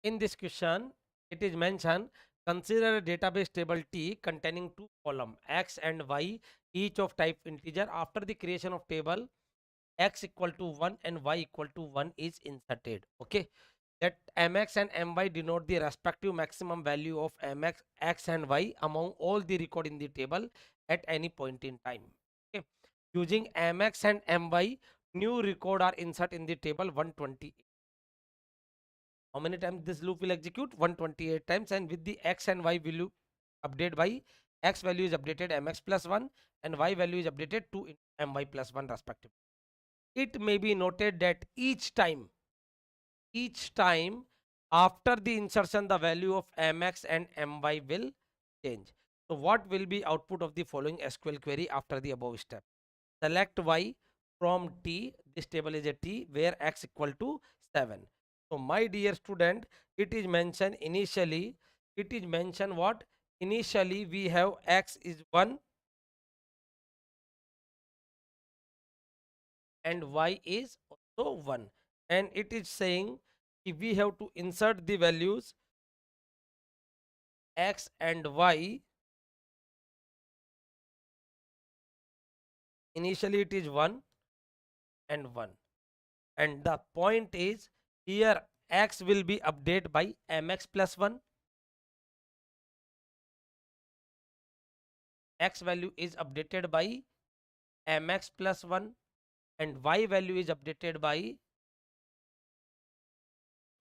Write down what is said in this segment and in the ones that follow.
In this question, it is mentioned, consider a database table T containing two columns X and Y, each of type integer. After the creation of table, X equal to 1 and Y equal to 1 is inserted. Okay. That mx and my denote the respective maximum value of mx, x and y among all the record in the table at any point in time. Okay. Using mx and my, new record are insert in the table 128. How many times this loop will execute? 128 times, and with the x and y value update by x value is updated mx plus 1 and y value is updated to my plus 1 respectively. It may be noted that each time after the insertion the value of mx and my will change. So what will be output of the following SQL query after the above step? Select y from T, this table is a T where x equal to 7. So my dear student, it is mentioned initially, what? Initially we have x is 1 and y is also 1, and it is saying if we have to insert the values x and y. Initially it is 1 and 1, and the point is here x will be updated by mx plus 1, x value is updated by mx plus 1, and y value is updated by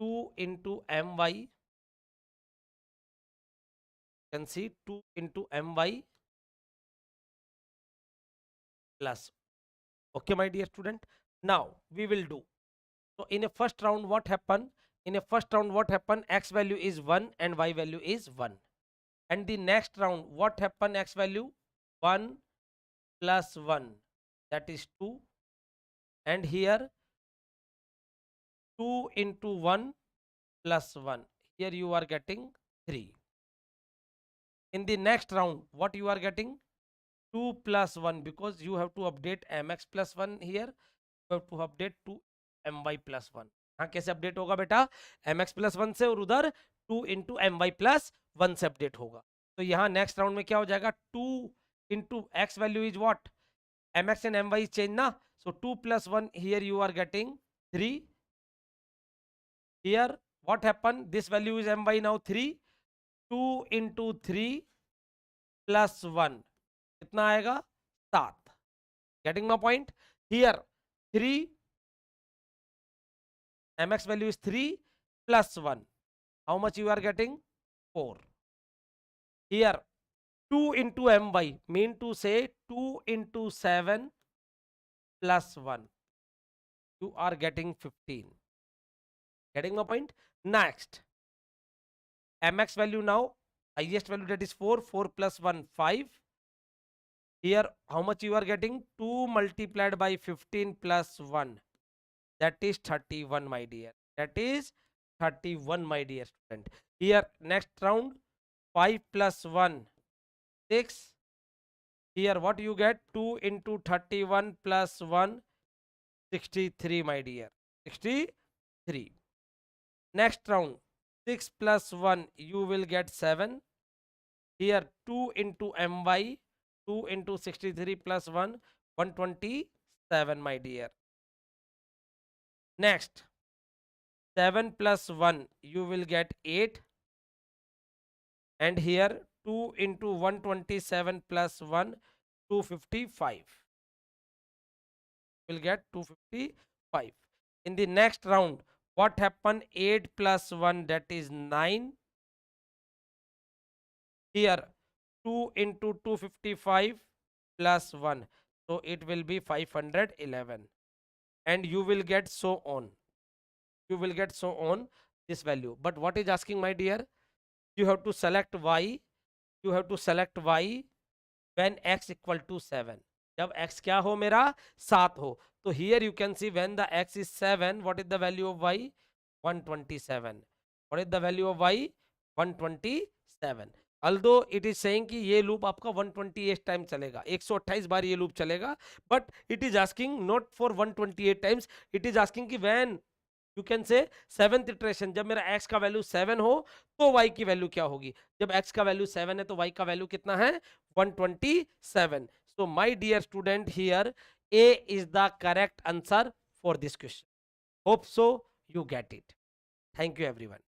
2 into my. You can see 2 into my plus. Okay, my dear student. Now we will do. So in a first round, what happened? X value is 1 and y value is 1. And the next round, what happened? X value 1 plus 1, that is 2. And here 2 into 1 plus 1. Here you are getting 3. In the next round, what you are getting? 2 plus 1, because you have to update mx plus 1 here. You have to update to my plus 1. हाँ, कैसे update होगा बेटा? mx plus 1 से, और उधर 2 into my plus 1 से update होगा. तो यहाँ नेक्स्ट राउंड में क्या हो जाएगा? 2 into x value is what? mx and my is change ना. So 2 plus 1, here you are getting 3. Here what happened? This value is my now 3. 2 into 3 plus 1. कितना आएगा? 7. Getting my point? Here 3, mx value is 3 plus 1. How much you are getting? 4. Here 2 into my, mean to say 2 into 7 plus 1. You are getting 15. Getting my point? Next, mx value now, highest value, that is 4. 4 plus 1, 5. Here how much you are getting? 2 multiplied by 15 plus 1. That is 31, my dear. That is 31, my dear student. Here next round, 5 plus 1, 6. Here what you get? 2 into 31 plus 1, 63, my dear. 63. Next round, 6 plus 1, you will get 7. Here 2 into my, 2 into 63 plus 1, 127, my dear. Next, 7 plus 1, you will get 8. And here 2 into 127 plus 1, 255. Will get 255. In the next round, what happened? 8 plus 1, that is 9. Here 2 into 255 plus 1. So it will be 511. And you will get so on. You will get so on this value. But what is asking, my dear? You have to select y. You have to select y when x equal to 7. जब x क्या हो मेरा? 7 हो. तो here you can see when the x is 7, what is the value of y? 127. What is the value of y? 127. Although it is saying कि ये loop आपका 128 time चलेगा, 128 बार ये लूप चलेगा, but it is asking not for 128 times, it is asking कि when you can say 7th iteration, जब मेरा x का वैल्यू 7 हो तो y की वैल्यू क्या होगी? जब x का वैल्यू 7 है तो y का वैल्यू कितना है? 127. So my dear student, here A is the correct answer for this question. Hope so you get it. Thank you everyone.